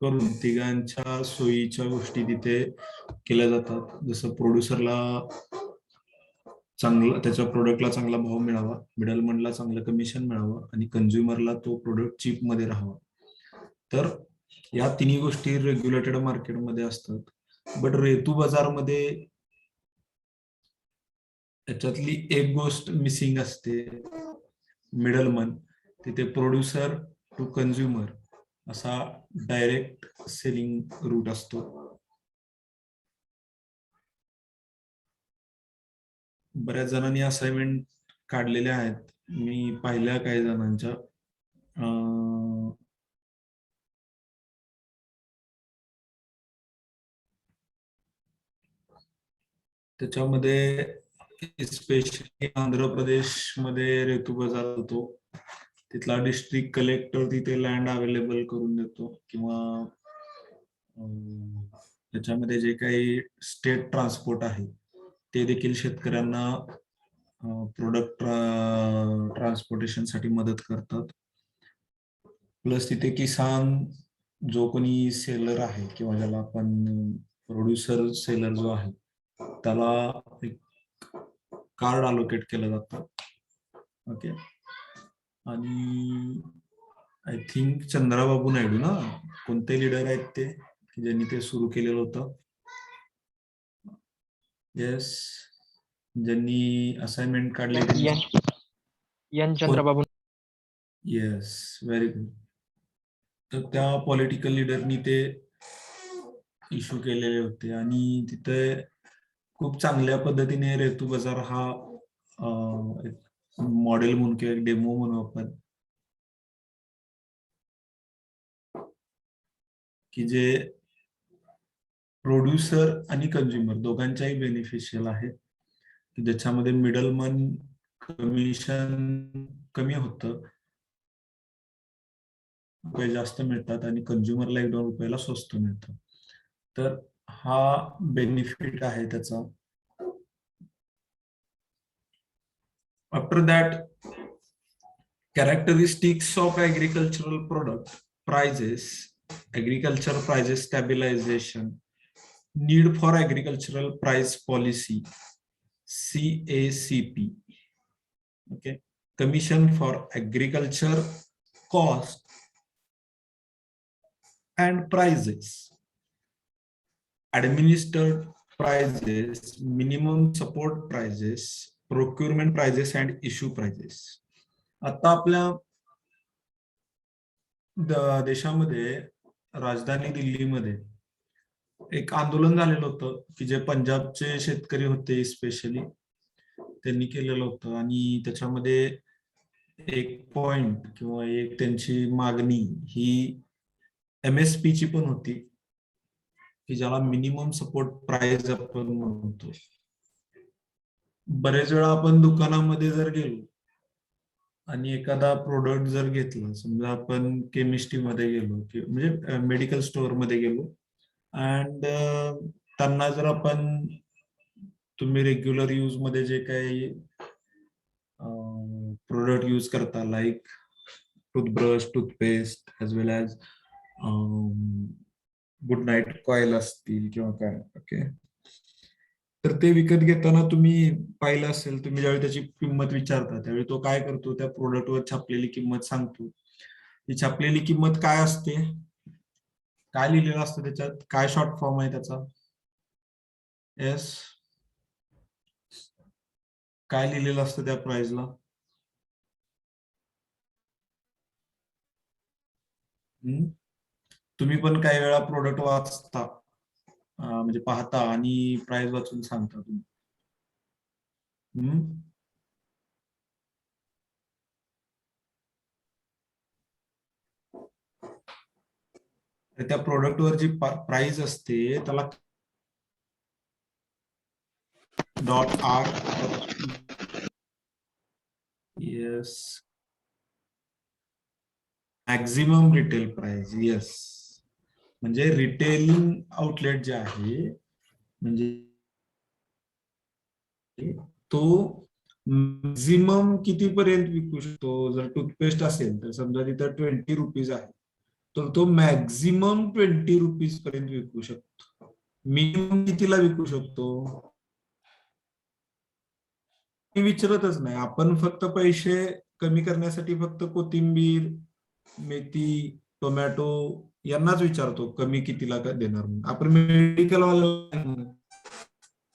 करून तिघांच्या सोयीच्या गोष्टी तिथे केल्या जातात. जसं प्रोड्युसरला चांगला त्याच्या प्रोडक्टला चांगला भाव मिळावा, मिडलमनला चांगलं कमिशन मिळावं आणि कंझ्युमरला तो प्रोडक्ट चीप मध्ये राहावा. तर या तिन्ही गोष्टी रेग्युलेटेड मार्केटमध्ये असतात. बट रेतू बाजारमध्ये त्याच्यातली एक गोष्ट मिसिंग असते, मिडलमन. तिथे प्रोड्युसर टू कंझ्युमर असा डायरेक्ट सेलिंग रूट असतो. बऱ्याच जणांनी असाइनमेंट काढलेल्या आहेत, मी पाहिल्या काही जणांच्या. त्याच्यामध्ये स्पेशली आंध्र प्रदेशमध्ये रेतू बाजार होतो. तिथला डिस्ट्रिक्ट कलेक्टर तिथे लँड अवेलेबल करून देतो, किंवा त्याच्यामध्ये जे काही स्टेट ट्रान्सपोर्ट आहे ते देखील शेतकऱ्यांना प्रोडक्ट ट्रान्सपोर्टेशन साठी मदत करतात. प्लस तिथे किसान जो कोणी सेलर आहे, किंवा ज्याला आपण प्रोड्युसर सेलर जो आहे, त्याला एक कार्ड अलोकेट केलं जातं. ओके. आणि आय थिंक चंद्राबाबू नायडू ना, कोणते लीडर आहेत ते ज्यांनी ते सुरू केलेलं होतं? येस, ज्यांनी असाइनमेंट काढली N Chandrababu. Yes, very good. तर त्या पॉलिटिकल लीडरनी ते इश्यू केलेले होते, आणि तिथे खूप चांगल्या पद्धतीने रेतू बाजार हा मॉडेल म्हणून किंवा एक डेमो म्हणून आपण, की जे प्रोड्युसर आणि कंझ्युमर दोघांच्याही बेनिफिशियल आहे, की ज्याच्यामध्ये मिडलमन कमिशन कमी होतं, रुपये जास्त मिळतात, आणि कंझ्युमरला 1-2 रुपयाला स्वस्त मिळतं. तर हा बेनिफिट आहे त्याचा. After that, characteristics of agricultural product prices, agriculture prices stabilization, need for agricultural price policy, CACP. Okay, commission for agriculture cost and prices, administered prices, minimum support prices, procurement prices and issue prices. आता आपल्या देशामध्ये राजधानी दिल्लीमध्ये एक आंदोलन झालेलं होतं, की जे पंजाबचे शेतकरी होते स्पेशली, त्यांनी केलेलं होतं. आणि त्याच्यामध्ये एक पॉइंट किंवा एक त्यांची मागणी ही MSP ची पण होती, की ज्याला मिनिमम सपोर्ट प्राइस आपण म्हणतो. बरेच वेळा आपण दुकानामध्ये जर गेलो आणि एखादा प्रोडक्ट जर घेतला, समजा आपण केमिस्ट्री मध्ये गेलो, म्हणजे मेडिकल स्टोअर मध्ये गेलो, अँड त्यांना जर आपण, तुम्ही रेग्युलर यूज मध्ये जे काही प्रोडक्ट यूज करता, लाईक टूथब्रश, टूथपेस्ट, एज वेल एज गुड नाईट कॉईल असतील किंवा काय, ओके, तर ते विकत घेताना तुम्ही पाहिलं असेल, तुम्ही ज्यावेळी त्याची किंमत विचारता त्यावेळी तो काय करतो, त्या प्रोडक्टवर छापलेली किंमत सांगतो. ती छापलेली किंमत काय असते, काय लिहिलेलं असतं त्याच्यात, काय शॉर्ट फॉर्म आहे त्याचा? येस, काय लिहिलेलं असतं त्या प्राइसला? तुम्ही पण काही वेळा प्रोडक्ट वाचता, म्हणजे पाहता आणि प्राइस वाचून सांगता तुम्ही. त्या प्रोडक्टवर जी प्राइस असते त्याला .r, yes, maximum retail price. Yes, म्हणजे रिटेलिंग आउटलेट जे आहे, म्हणजे तो मॅक्झिमम कितीपर्यंत विकू शकतो. जर टूथपेस्ट असेल तर समजा तिथं 20 रुपीज आहे, तर तो मॅक्झिमम 20 रुपीज पर्यंत विकू शकतो. मिनिमम कितीला विकू शकतो मी विचारतच नाही. आपण फक्त पैसे कमी करण्यासाठी फक्त कोथिंबीर, मेथी, टोमॅटो यांनाच विचारतो कमी कितीला देणार म्हणून. आपण मेडिकल वाला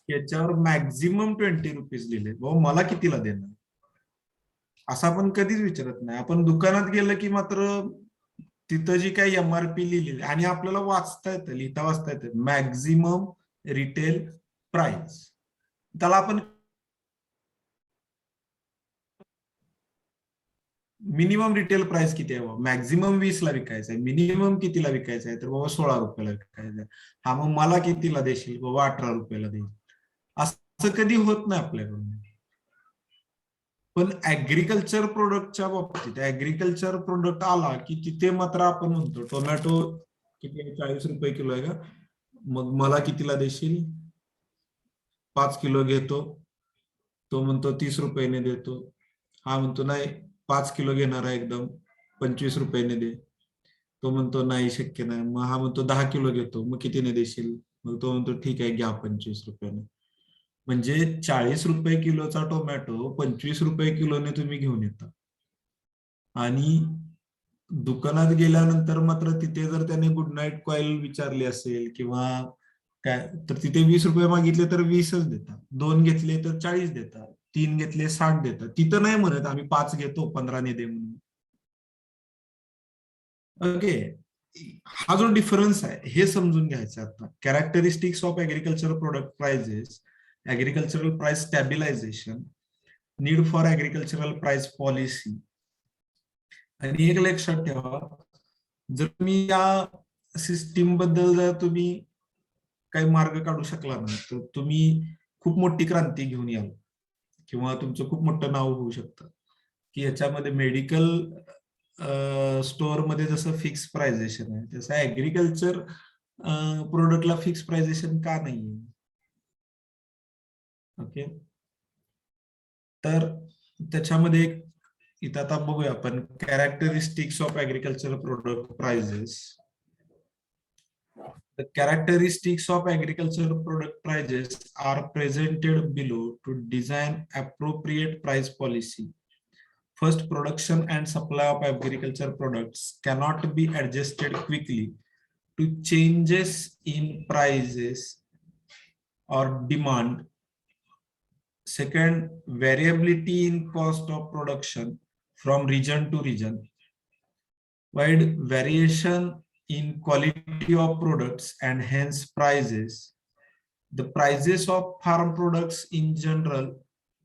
याच्यावर मॅक्झिमम 20 रुपीज लिहिले, भाऊ मला कितीला देणार असं आपण कधीच विचारत नाही. आपण दुकानात गेलं की मात्र तिथं जी काही MRP लिहिलेली आणि आपल्याला वाचता येतं, लिहिता वाचता येतं, मॅक्झिमम रिटेल प्राइस. त्याला आपण मिनिमम रिटेल प्राइस किती आहे, मॅक्झिमम 20 ला विकायचं आहे, मिनिमम कितीला विकायचं आहे, तर बाबा 16 रुपयाला विकायचं आहे. हा मग मला कितीला देशील, बाबा 18 रुपयाला देईल. असं कधी होत नाही आपल्याकडून. पण ऍग्रिकल्चर प्रोडक्टच्या बाबतीत ऍग्रिकल्चर प्रोडक्ट आला की तिथे मात्र आपण म्हणतो टोमॅटो किती आहे, 40 रुपये किलो आहे का, मग मला कितीला देशील, 5 किलो घेतो, तो म्हणतो 30 रुपयाने देतो. हा म्हणतो नाही 5 किलो घेणार आहे एकदम 25 रुपयाने दे. तो म्हणतो नाही शक्य नाही. मग हा म्हणतो 10 किलो घेतो, मग कितीने देशील, मग तो म्हणतो ठीक आहे घ्या 25 रुपयाने. म्हणजे 40 रुपये किलोचा टोमॅटो 25 रुपये किलोने तुम्ही घेऊन येता. आणि दुकानात गेल्यानंतर मात्र तिथे जर त्याने गुड नाईट कॉईल विचारली असेल किंवा काय, तर तिथे 20 रुपये मागितले तर 20च देतात, 2 घेतले तर 40 देतात, 3 घेतले 60 देतात. तिथं नाही म्हणत आम्ही 5 घेतो 15 ने दे म्हणून. ओके, हा जो डिफरन्स आहे हे समजून घ्यायचा आता. Characteristics of agricultural product prices, agricultural price stabilisation, need for agricultural price policy. आणि एक लक्षात ठेवा, जर मी या सिस्टीम बद्दल जर तुम्ही काही मार्ग काढू शकला ना, तर तुम्ही खूप मोठी क्रांती घेऊन याल किंवा तुमचं खूप मोठं नाव होऊ शकतं. की याच्यामध्ये मेडिकल स्टोअर मध्ये जसं फिक्स प्राइजेशन आहे तसं ऍग्रिकल्चर प्रोडक्टला फिक्स प्राइजेशन का नाहीये. ओके, तर त्याच्यामध्ये इथं आता बघूया आपण characteristics of agricultural product prices. The characteristics of agricultural product prices are presented below to design appropriate price policy. First, production and supply of agriculture products cannot be adjusted quickly to changes in prices or demand. Second, variability in cost of production from region to region. Wide variation in quality of products and hence prices. The prices of farm products in general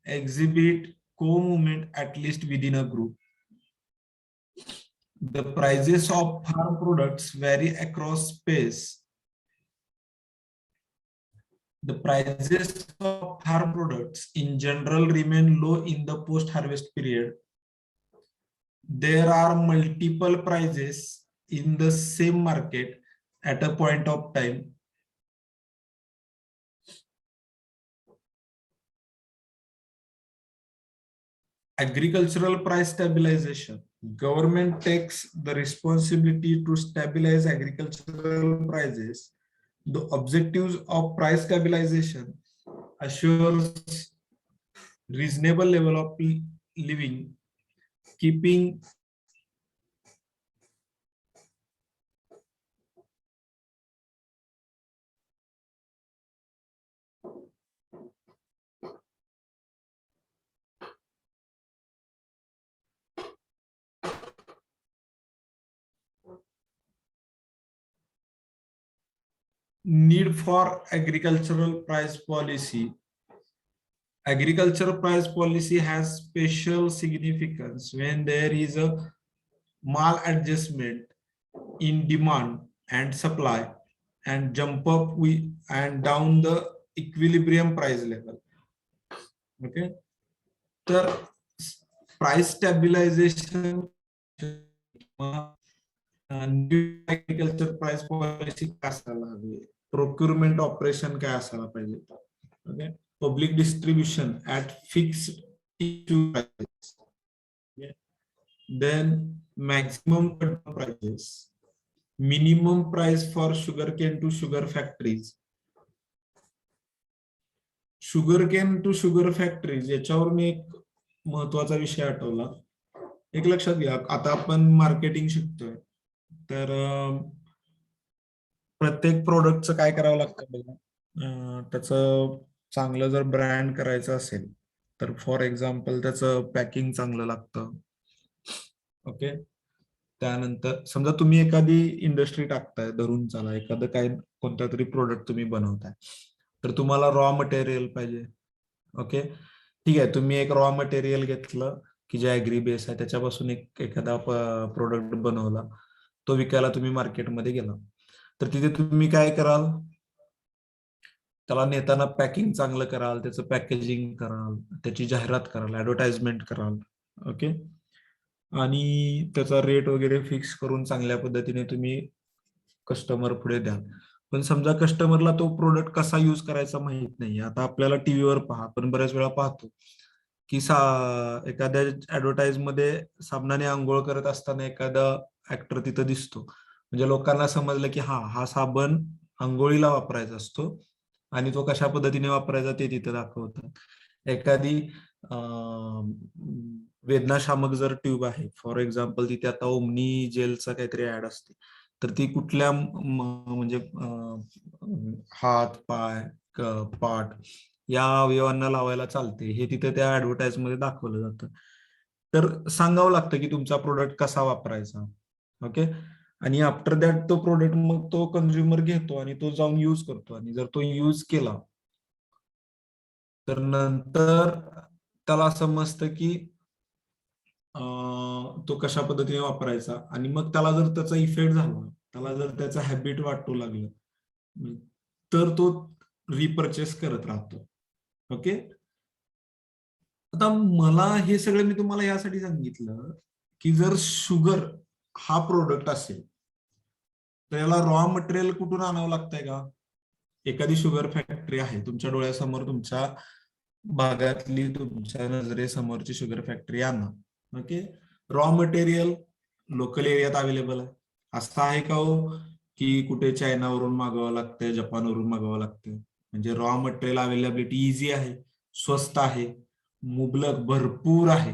exhibit co-movement at least within a group. The prices of farm products vary across space. The prices of farm products in general remain low in the post-harvest period. There are multiple prices in the same market at a point of time. Agricultural price stabilization. Government takes the responsibility to stabilize agricultural prices. The objectives of price stabilization assures reasonable level of living, keeping need for agricultural price policy. Agricultural price policy has special significance when there is a maladjustment in demand and supply and jump up and down the equilibrium price level. Okay, तर price stabilization agriculture price policy काय असायला हवी, procurement operation काय असायला पाहिजे. Okay, public distribution at fixed issue prices. Okay. Then maximum prices. Minimum price for sugar cane to sugar factories. Sugar cane to sugar factories याच्यावर मी एक महत्वाचा विषय आठवला. एक लक्षात घ्या, आता आपण मार्केटिंग शिकतोय, तर प्रत्येक प्रोडक्टचं काय करावं लागतं बघा. त्याचं चांगलं जर ब्रँड करायचं असेल तर फॉर एक्झाम्पल त्याचं पॅकिंग चांगलं लागतं. ओके. त्यानंतर समजा तुम्ही एखादी इंडस्ट्री टाकताय, धरून चाला एखादं काय कोणता तरी प्रोडक्ट तुम्ही बनवताय, तर तुम्हाला रॉ मटेरियल पाहिजे. ओके. ठीक आहे, तुम्ही एक रॉ मटेरियल घेतलं की जे ऍग्री बेस आहे त्याच्यापासून एखादा प्रोडक्ट बनवला, तो विकायला तुम्ही मार्केटमध्ये गेला, तर तिथे तुम्ही काय कराल, त्याला नेताना पॅकिंग चांगलं कराल, त्याचं पॅकेजिंग कराल, त्याची जाहिरात कराल, ऍडव्हर्टाइजमेंट कराल. ओके. आणि त्याचा रेट वगैरे फिक्स करून चांगल्या पद्धतीने तुम्ही कस्टमर पुढे द्याल. पण समजा कस्टमरला तो प्रोडक्ट कसा युज करायचा माहित नाही. आता आपल्याला टीव्हीवर पहा, आपण बऱ्याच वेळा पाहतो की एखाद्या ऍडव्हर्टाइज मध्ये साबणाने आंघोळ करत असताना एखादा ऍक्टर तिथं दिसतो, म्हणजे लोकांना समजलं की हा साबण आंघोळीला वापरायचा असतो आणि तो कशा पद्धतीने वापरायचा ते तिथं दाखवतात. एखादी वेदनाशामक जर ट्यूब आहे फॉर एक्झाम्पल, तिथे आता ओमनी जेलचा काहीतरी ऍड असते, तर ती कुठल्या म्हणजे हात पाय पाठ या अवयवांना लावायला चालते हे तिथे त्या ऍडव्हर्टाइज मध्ये दाखवलं जातं. तर सांगावं लागतं की तुमचा प्रोडक्ट कसा वापरायचा. ओके. आणि आफ्टर दॅट तो प्रोडक्ट मग तो कंझ्युमर घेतो आणि तो जाऊन यूज करतो, आणि जर तो यूज केला तर नंतर त्याला समजतं की तो कशा पद्धतीने वापरायचा, आणि मग त्याला जर त्याचा इफेक्ट झाला, त्याला जर त्याचा हॅबिट वाटू लागलं, तर तो रिपर्चेस करत राहतो. ओके. आता मला हे सगळं मी तुम्हाला यासाठी सांगितलं की जर शुगर हा प्रोडक्ट असेल तर याला रॉ मटेरियल कुठून आणावं लागतंय का. एखादी शुगर फॅक्टरी आहे तुमच्या डोळ्यासमोर, तुमच्या भागातली तुमच्या नजरेसमोरची शुगर फॅक्टरी आणा. ओके. रॉ मटेरियल लोकल एरियात अवेलेबल आहे. असं आहे का हो की कुठे चायनावरून मागवावं लागतंय, जपानवरून मागवावं लागतंय. म्हणजे रॉ मटेरियल अवेलेबिलिटी इझी आहे, स्वस्त आहे, मुबलक भरपूर आहे,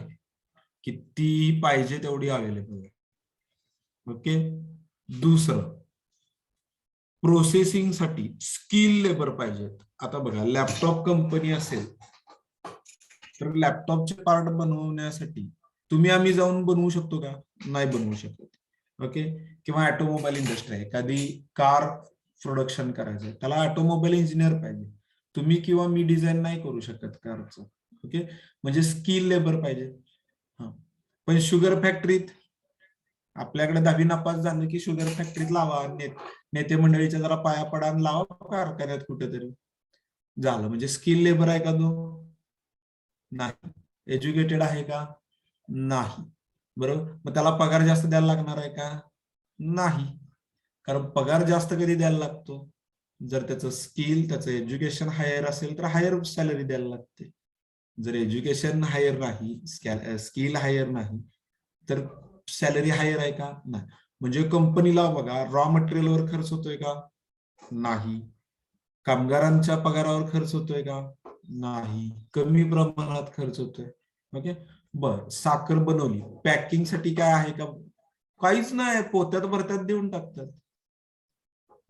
किती पाहिजे तेवढी अवेलेबल आहे. ओके. दुसरं, प्रोसेसिंगसाठी स्किल लेबर पाहिजेत. आता बघा, लॅपटॉप कंपनी असेल तर लॅपटॉपचे पार्ट बनवण्यासाठी तुम्ही आम्ही जाऊन बनवू शकतो का. नाही बनवू शकत. ओके. किंवा ऑटोमोबाईल इंडस्ट्री आहे, एखादी कार प्रोडक्शन करायचं, त्याला ऑटोमोबाईल इंजिनियर पाहिजे. तुम्ही किंवा मी डिझाईन नाही करू शकत कारचं. ओके. म्हणजे स्किल लेबर पाहिजे. हा. पण शुगर फॅक्टरीत आपल्याकडे 10वी नापास झालं की शुगर फॅक्टरीत लावा, नेते मंडळीच्या जरा पाया पडा आणि लावा कारखान्यात कुठेतरी, झालं. म्हणजे स्किल लेबर आहे का तो. नाही. एज्युकेटेड आहे का. नाही. बरोबर. मग त्याला पगार जास्त द्यायला लागणार आहे का. नाही. कारण पगार जास्त कधी द्यायला लागतो, जर त्याचं स्किल, त्याचं एज्युकेशन हायर असेल तर हायर सॅलरी द्यायला लागते. जर एज्युकेशन हायर नाही, स्किल हायर नाही, तर सॅलरी हायर आहे का. नाही. म्हणजे कंपनीला बघा, रॉ मटेरियलवर खर्च होतोय का. नाही. कामगारांच्या पगारावर खर्च होतोय का. नाही. कमी प्रमाणात खर्च होतोय. ओके. बर, साखर बनवली, पॅकिंग साठी काय आहे का. काहीच नाही, पोत्यात भरत्यात देऊन टाकतात.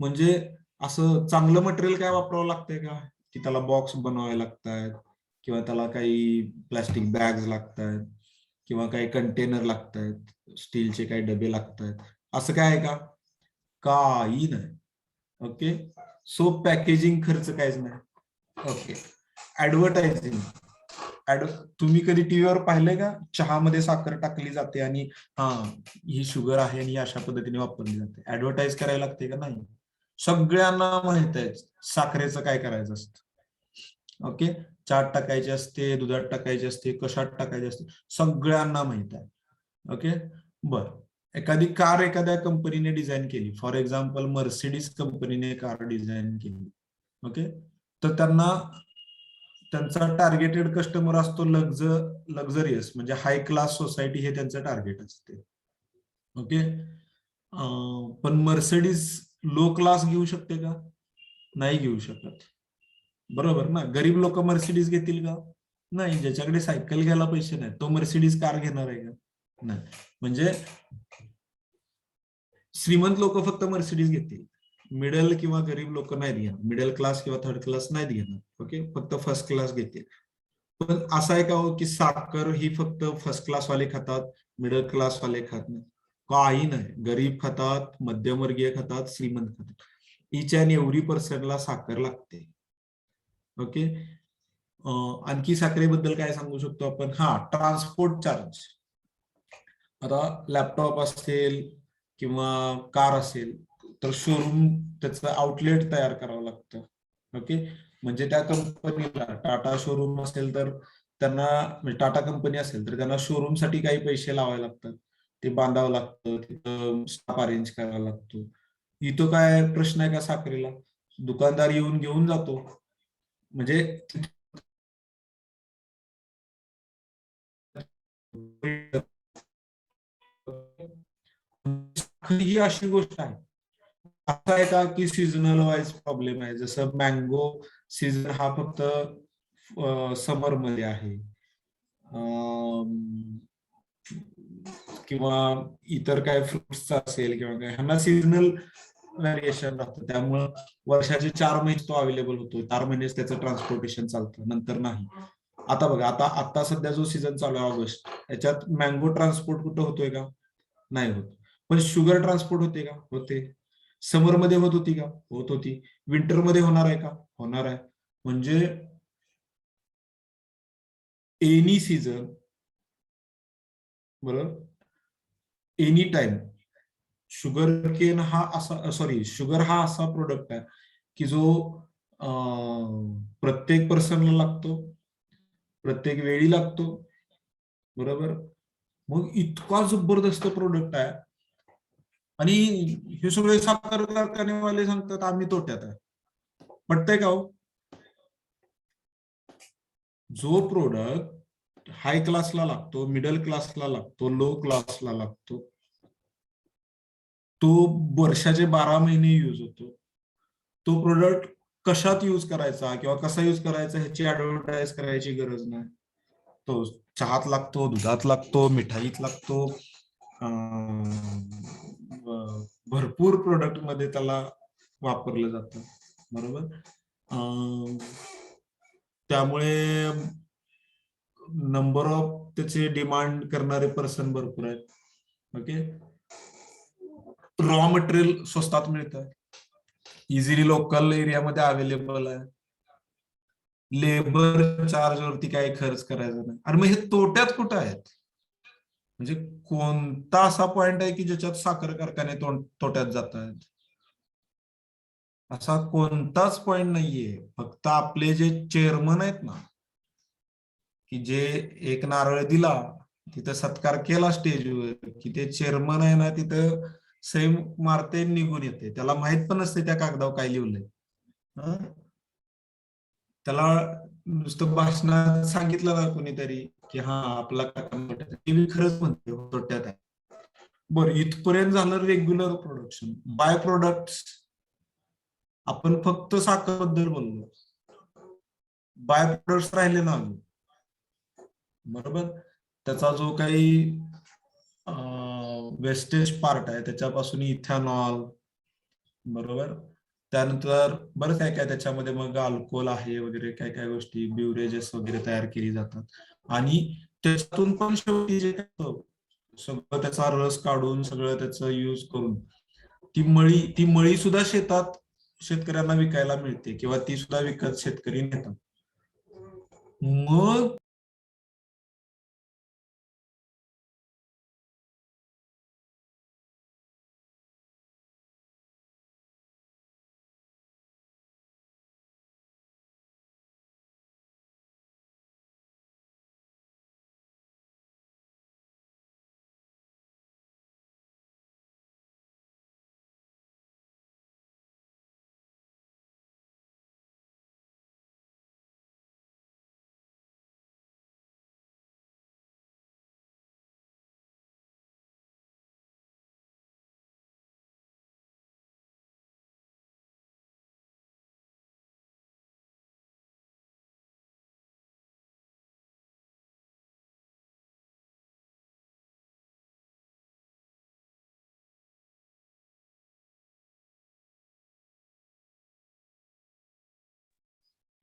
म्हणजे असं चांगलं मटेरियल काय वापरावं लागतंय का, की त्याला बॉक्स बनवायला लागतात, किंवा त्याला काही प्लास्टिक बॅग्स लागतात, किंवा काही कंटेनर लागतात, स्टीलचे काही डबे लागतात, असं काय आहे का. काही नाही. ओके. सो पॅकेजिंग खर्च काहीच नाही. ओके. ऍडव्हर्टायझिंग, तुम्ही कधी टीव्हीवर पाहिलंय का, चहामध्ये साखर टाकली जाते आणि हा ही शुगर आहे आणि ही अशा पद्धतीने वापरली जाते. ऍडव्हर्टाईज करायला लागते का. नाही. सगळ्यांना माहित आहे साखरेचं काय करायचं असतं. ओके. चहात टाकायची असते, दुधात टाकायची असते, कशात टाकायची असते, सगळ्यांना माहित आहे. ओके. बर, एखादी कार एखाद्या कंपनीने डिझाईन केली, फॉर एक्झाम्पल मर्सिडीज कंपनीने कार डिझाईन केली. ओके. तर त्यांचा टार्गेटेड कस्टमर असतो लक्झरियस, म्हणजे हाय क्लास सोसायटी, हे त्यांचं टार्गेट असते. ओके. पण मर्सिडीज लो क्लास घेऊ शकते का? नाही घेऊ शकत. बरोबर ना? गरीब लोक मर्सिडीज घेतील का? नाही. ज्याच्याकडे सायकल घ्यायला पैसे नाही तो मर्सिडीज कार घेणार आहे का? नाही. म्हणजे श्रीमंत लोक फक्त मर्सिडीज घेतील, मिडल किंवा गरीब लोक नाहीत घेणार, मिडल क्लास किंवा थर्ड क्लास नाहीत घेणार. ओके, फक्त फर्स्ट क्लास घेतील. पण असं आहे का हो की साखर ही फक्त फर्स्ट क्लास वाले खातात, मिडल क्लास वाले खात नाही? काही नाही. गरीब खातात, मध्यमवर्गीय खातात, श्रीमंत खातात. इच अँड एव्हरी पर्सनला साखर लागते. ओके. आणखी साखरेबद्दल काय सांगू शकतो आपण? हा, ट्रान्सपोर्ट चार्ज. आता लॅपटॉप असेल किंवा कार असेल तर शोरूम त्याचं आउटलेट तयार करावं लागतं. ओके. म्हणजे त्या कंपनीला टाटा शोरूम असेल तर त्यांना, म्हणजे टाटा कंपनी असेल तर त्यांना शोरूम साठी काही पैसे लावावे लागतात, ते बांधावं लागतं, तिथं स्टाफ अरेंज करावा लागतो. इथं काय प्रश्न आहे का साखरेला? दुकानदार येऊन घेऊन जातो. म्हणजे ही अशी गोष्ट आहे. असं आहे का की सीझनल वाईज प्रॉब्लेम आहे? जसं मँगो सीझन हा फक्त समर मध्ये आहे, किंवा इतर काय फ्रुट्स असेल किंवा काय, ह्यांना सीझनल व्हॅरिएशन राहतं. त्यामुळं वर्षाचे 4 महिने तो अवेलेबल होतो, 4 महिनेच त्याचं ट्रान्सपोर्टेशन चालतं, नंतर नाही. आता बघा, आता आता सध्या जो सीझन चालू आहे ऑगस्ट, याच्यात मँगो ट्रान्सपोर्ट कुठं होतोय का? नाही होत. पण शुगर ट्रान्सपोर्ट होते का? होते. समर मध्ये होत होती का? होत होती. विंटर मध्ये होणार आहे का? होणार आहे. म्हणजे एनी सीझन, बरोबर, एनी टाइम शुगर केन हा असा, सॉरी, शुगर हा असा प्रोडक्ट आहे की जो प्रत्येक पर्सनला लागतो, प्रत्येक वेळी लागतो. बरोबर. मग इतका जबरदस्त प्रोडक्ट आहे, आणि हे सगळे साखर कारखानेवाले सांगतात आम्ही तोट्यात आहे. पटतंय का हो? जो प्रोडक्ट हाय क्लासला लागतो, मिडल क्लासला लागतो, लो क्लासला लागतो, तो वर्षाचे 12 महिने यूज होतो. तो प्रोडक्ट कशात यूज करायचा किंवा कसा यूज करायचा ह्याची ऍडव्हर्टाईज करायची गरज नाही. तो चहात लागतो, दुधात लागतो, मिठाईत लागतो, भरपूर प्रोडक्ट मध्ये त्याला वापरलं जातं. बरोबर. त्यामुळे नंबर ऑफ त्याचे डिमांड करणारे पर्सन भरपूर आहेत. ओके. रॉ मटेरियल स्वस्तात मिळतं, इझिली लोकल एरियामध्ये अवेलेबल आहे, लेबर चार्ज वरती काही खर्च करायचा नाही. आणि मग हे तोट्यात कुठं आहेत? म्हणजे कोणता असा पॉइंट आहे की ज्याच्यात साखर कारखाने तोट्यात जात आहेत? असा कोणताच पॉइंट नाहीये. फक्त आपले जे चेअरमन आहेत ना, की जे एक नारळ दिला, तिथं सत्कार केला स्टेजवर, की ते चेअरमन आहे ना तिथं सही मारते, निघून येते. त्याला माहित पण नसते त्या कागदावर काय लिहिलंय. त्याला नुसतं भाषणात सांगितलं ना कोणीतरी की हा आपला काका खरंच म्हणते तोट्यात आहे. बरं, इथपर्यंत झालं रेग्युलर प्रोडक्शन. बाय प्रोडक्ट आपण फक्त साखरबद्दल बोललो, बाय प्रोडक्ट्स राहिले ना अजून. बरोबर. त्याचा जो काही वेस्टेज पार्ट आहे त्याच्यापासून इथेनॉल, बरोबर, त्यानंतर बरं काय काय त्याच्यामध्ये मग अल्कोहोल आहे वगैरे, काय काय गोष्टी, ब्युरेजेस वगैरे तयार केली जातात. आणि त्याच्यातून पण शेवटी जे काय सगळं त्याचा रस काढून सगळं त्याचं यूज करून ती मळी सुद्धा शेतात शेतकऱ्यांना विकायला मिळते, किंवा ती सुद्धा विकत शेतकरी नेतात. मग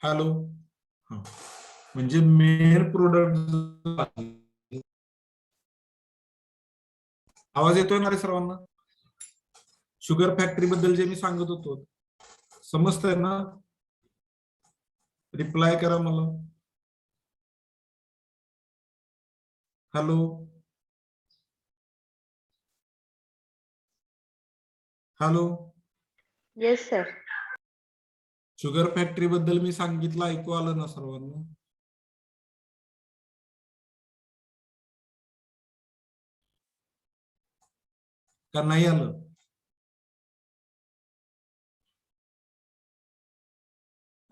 हॅलो. हा, म्हणजे मेन प्रोडक्ट. आवाज येतोय ना रे सर्वांना? शुगर फॅक्टरी बद्दल जे मी सांगत होतो समजतंय ना? रिप्लाय करा मला. Hello. Hello. Yes sir. Sugar factory बद्दल मी सांगितलं, ऐकू आलं ना सर्वांना? का नाही आलं?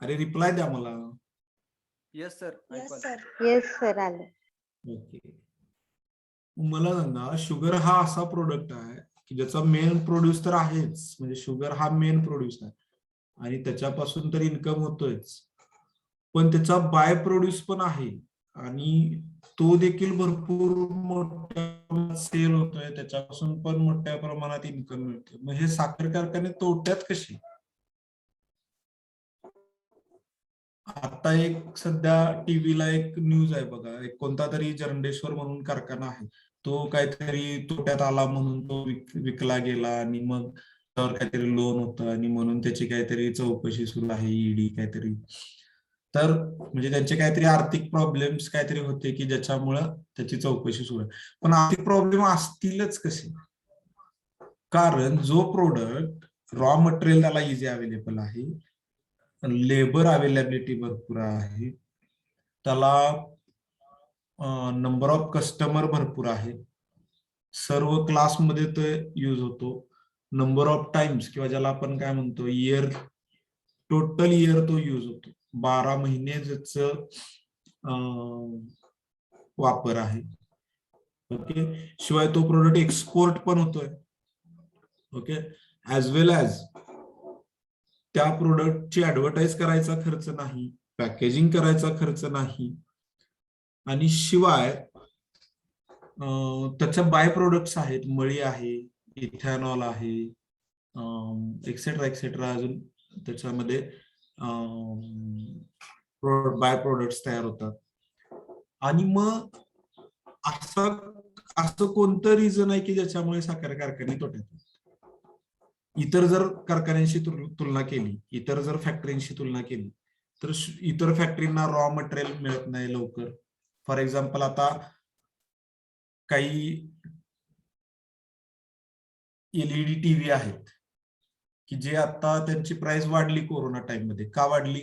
अरे रिप्लाय द्या मला. Yes sir. येस सर आलं. ओके. मला सांगा, शुगर हा असा प्रोडक्ट आहे की ज्याचा मेन प्रोड्यूस तर आहेच, म्हणजे शुगर हा मेन प्रोड्यूस आहे आणि त्याच्यापासून तर इन्कम होतोयच, पण त्याचा बाय प्रोड्यूस पण आहे आणि तो देखील भरपूर मोठ्या सेल होतोय, त्याच्यापासून पण मोठ्या प्रमाणात इन्कम मिळतोय. मग हे साखर कारखाने तोट्यात कसे? आता एक सध्या टीव्हीला एक न्यूज आहे बघा, एक कोणता तरी जरंडेश्वर म्हणून कारखाना आहे, तो काहीतरी तोट्यात आला म्हणून तो विकला गेला आणि मग त्यावर काहीतरी लोन होतं आणि म्हणून त्याची काहीतरी चौकशी सुरू आहे, ईडी काहीतरी. तर म्हणजे त्यांचे काहीतरी आर्थिक प्रॉब्लेम्स काहीतरी होते की ज्याच्यामुळं त्याची चौकशी सुरू आहे. पण आर्थिक प्रॉब्लेम असतीलच कसे? कारण जो प्रोडक्ट रॉ मटेरियल त्याला इझी अवेलेबल आहे, लेबर अवेलेबिलिटी भरपूर आहे, त्याला नंबर ऑफ कस्टमर भरपूर आहे, सर्व क्लासमध्ये तो यूज होतो, नंबर ऑफ टाइम्स किंवा ज्याला आपण काय म्हणतो इयर, टोटल इयर तो यूज होतो, 12 महिने ज्याचं वापर आहे. ओके. शिवाय तो प्रोडक्ट एक्सपोर्ट पण होतोय. ओके. ऍज वेल ऍज त्या प्रोडक्टची ऍडव्हर्टाईज करायचा खर्च नाही, पॅकेजिंग करायचा खर्च नाही, आणि शिवाय त्याच्या बाय प्रोडक्ट्स आहेत, मळी आहे, इथेनॉल आहे, एक्सेट्रा एक्सेट्रा, अजून त्याच्यामध्ये बाय प्रोडक्ट्स तयार होतात. आणि मग असं असं कोणतं रिझन आहे की ज्याच्यामुळे साखर कारखाने तोट्यात आहेत? इतर जर कारखान्यांशी तुलना केली, इतर जर फॅक्टरींशी तुलना केली, तर इतर फॅक्टरींना रॉ मटेरियल मिळत नाही लवकर. फॉर एक्झाम्पल, आता काही एलईडी टीव्ही आहेत की जे आता त्यांची प्राइस वाढली कोरोना टाइम मध्ये. का वाढली?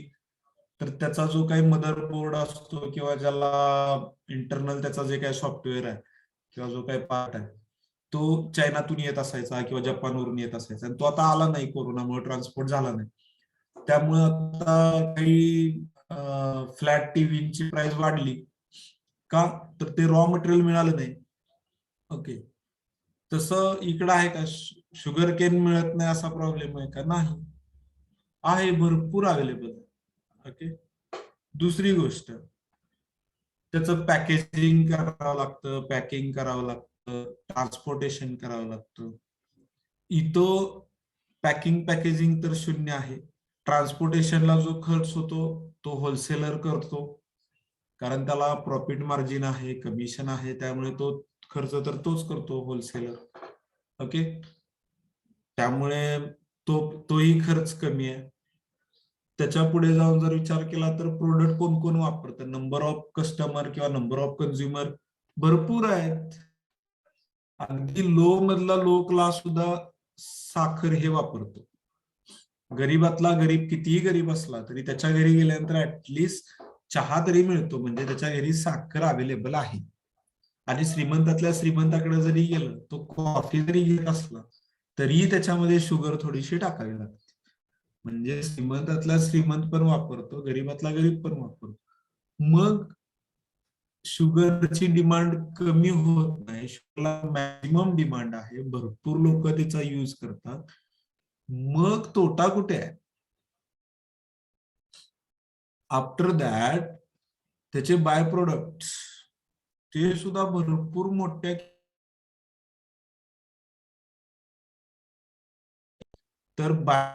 तर त्याचा जो काही मदरबोर्ड असतो किंवा ज्याला इंटरनल त्याचा जे काही सॉफ्टवेअर आहे किंवा जो काही पार्ट आहे तो चायनातून येत असायचा किंवा जपानवरून येत असायचा, आणि तो आता आला नाही, कोरोनामुळे ट्रान्सपोर्ट झाला नाही. त्यामुळे आता काही फ्लॅट टीव्हीची प्राइस वाढली. का? तर ते रॉ मटेरियल मिळालं नाही. ओके. तसं इकडं आहे का? शुगर केन मिळत नाही असा प्रॉब्लेम आहे का? नाही, आहे, भरपूर अवेलेबल. ओके. दुसरी गोष्ट, त्याचं पॅकेजिंग करावं लागतं, पॅकिंग करावं लागतं, ट्रान्सपोर्टेशन करावं लागतं. इथं पॅकिंग पॅकेजिंग तर शून्य आहे. ट्रान्सपोर्टेशनला जो खर्च होतो तो होलसेलर करतो, कारण त्याला प्रॉफिट मार्जिन आहे, कमिशन आहे, त्यामुळे तो खर्च तर तोच करतो, होलसेलर. ओके. त्यामुळे तोही खर्च कमी आहे. त्याच्या पुढे जाऊन जर विचार केला तर प्रोडक्ट कोण कोण वापरतं, नंबर ऑफ कस्टमर किंवा नंबर ऑफ कन्झ्युमर भरपूर आहेत. अगदी लो मधला लो क्लास सुद्धा साखर हे वापरतो. गरीबातला गरीब कितीही गरीब असला तरी त्याच्या घरी गेल्यानंतर ऍटलिस्ट चहा तरी मिळतो, म्हणजे त्याच्या घरी साखर अवेलेबल आहे. आणि श्रीमंतातल्या श्रीमंताकडे जरी गेलं, तो कॉफी जरी घेत असला तरी त्याच्यामध्ये शुगर थोडीशी टाकावी लागते. म्हणजे श्रीमंतातला श्रीमंत पण वापरतो, गरीबातला गरीब पण वापरतो. मग शुगरची डिमांड कमी होत नाही, शुगरला मॅक्सिमम डिमांड आहे, भरपूर लोक त्याचा यूज करतात. मग तोटा कुठे आहे? आफ्टर दॅट त्याचे बाय प्रोडक्ट ते सुद्धा भरपूर मोठ्या, तर bye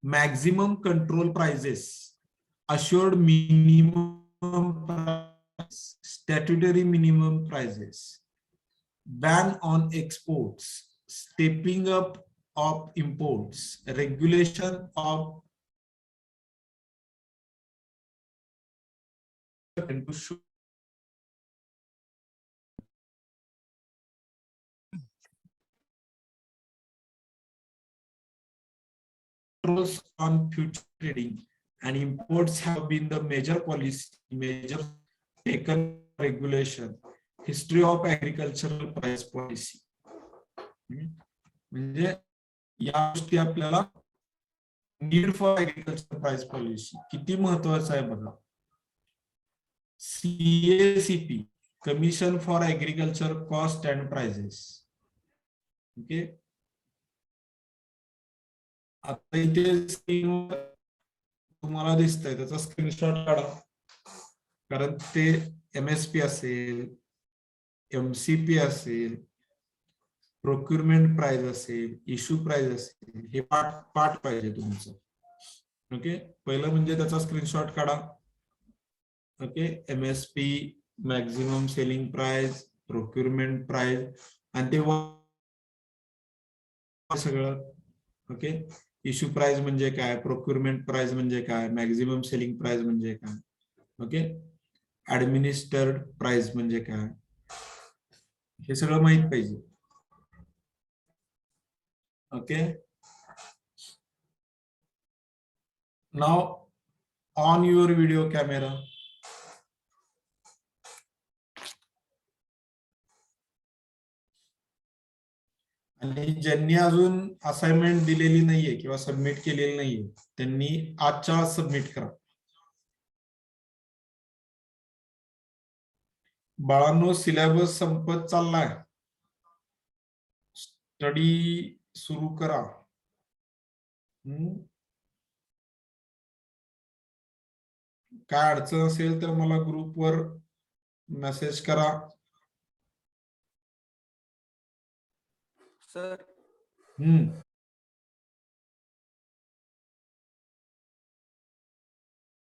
maximum control prices, assured minimum price, statutory minimum prices, ban on exports, stepping up of imports, regulation of controls on future trading and imports have been the major policy measures taken regulation. History of agricultural price policy. म्हणजे या गोष्टी आपल्याला need for agriculture price policy किती महत्वाचं आहे बघा. CACP commission for agriculture cost and prices. Okay, आता इथे स्क्रीनवर तुम्हाला दिसतंय त्याचा स्क्रीनशॉट काढा, कारण ते MSP असेल, MCP असेल, प्रोक्युरमेंट प्राइस असेल, इश्यू प्राइस असेल, हे पाठ पाहिजे तुमचं. ओके, पहिलं म्हणजे त्याचा स्क्रीनशॉट काढा. Okay, MSP, maximum selling price, procurement price आणि ते सगळं. ओके, इश्यू प्राइस म्हणजे काय, प्रोक्युरमेंट प्राइस म्हणजे काय, मॅक्झिमम सेलिंग प्राइस म्हणजे काय. ओके, ऍडमिनिस्टर्ड प्राइस म्हणजे काय, हे सगळं माहित पाहिजे. Okay, now on your video camera. आणि ज्यांनी अजून असाइनमेंट दिलेली नाहीये किंवा सबमिट केलेली नाहीये त्यांनी आजच्या आज सबमिट करा. बाळांनो, सिलेबस संपत चाललाय, स्टडी सुरू करा. काय अडचण असेल तर मला ग्रुपवर मेसेज करा. सर